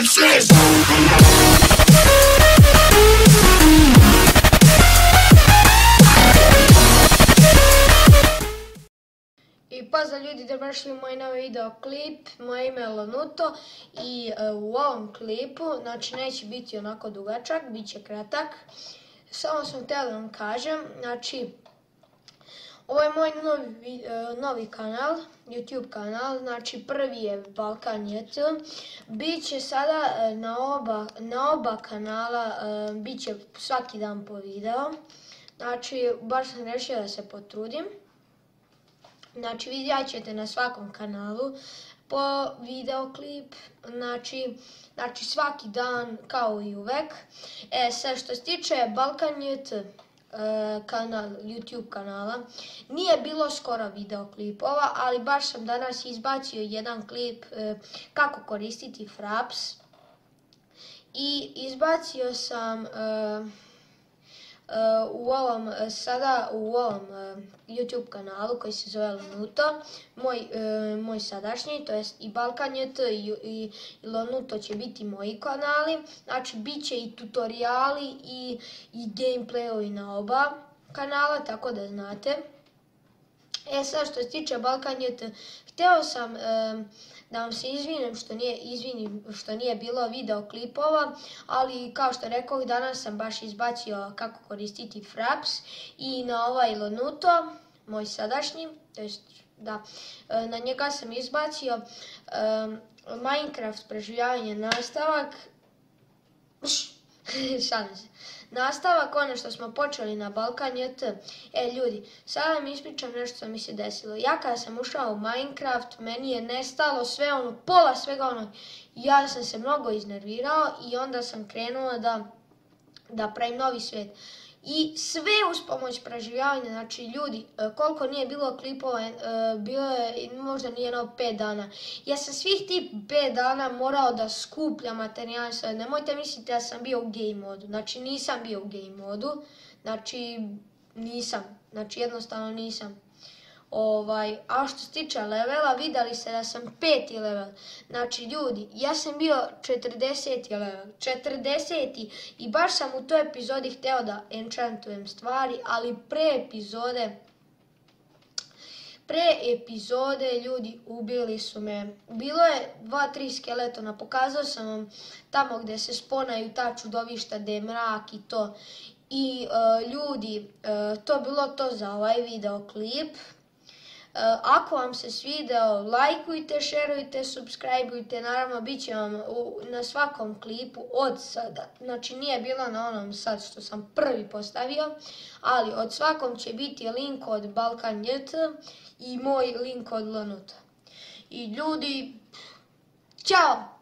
senses. I pozdrav ljudi, dobrodošli u moj novi video klip. Moje ime je Lanuto i u ovom klipu, znači neće biti onako dugačak, bit će kratak. Samo sam htjela da vam kažem, znači ovo je moj novi kanal, YouTube kanal, znači prvi je Balkan JT. Biće sada na oba kanala, bit će svaki dan po video. Znači baš sam rešila da se potrudim. Znači vidjet ćete na svakom kanalu po videoklip, znači svaki dan kao i uvek. Sad što se tiče Balkan JT YouTube kanala, nije bilo skoro videoklipova, ali baš sam danas izbacio jedan klip kako koristiti Fraps i izbacio sam u ovom YouTube kanalu koji se zove Lanuto, moj sadašnji, to jest i Balkan JT i Lanuto će biti moji kanali, znači bit će i tutoriali i gameplayovi na oba kanala, tako da znate. Sad što se tiče Balkan JT, htio sam da vam se izvinem što nije bilo videoklipova, ali kao što rekao, danas sam baš izbacio kako koristiti Fraps i na ovaj Lanuto, moj sadašnji, to jest da, na njega sam izbacio Minecraft preživljavanje nastavak. Šalim se. Nastavak, ono što smo počeli na Balkan JT. Ljudi, sada vam ispričam nešto što mi se desilo. Ja kada sam ušao u Minecraft, meni je nestalo sve ono, pola svega ono. Ja sam se mnogo iznervirao i onda sam krenuo da pravim novi svijet. I sve uz pomoć preživljavanja, znači ljudi, koliko nije bilo klipova, bilo je možda nije 5 dana. Ja sam svih tih 5 dana morao da skupljam materijale, nemojte misliti da sam bio u game modu, znači nisam bio u game modu, znači jednostavno nisam. A što se tiče levela, vidjeli ste da sam 5. level. Znači ljudi, ja sam bio 40. level, 40. i baš sam u toj epizodi htio da enchantujem stvari, ali pre epizode ljudi ubili su me. Bilo je 2-3 skeletona, pokazao sam vam tamo gdje se sponaju ta čudovišta, gdje je mrak i to. I ljudi, to je bilo to za ovaj videoklip. Ako vam se svideo, lajkujte, šerujte, subscribeujte, naravno bit će vam na svakom klipu od sada, znači nije bilo na onom sad što sam prvi postavio, ali od svakom će biti link od Balkan JT i moj link od Lanuto. I ljudi, ćao!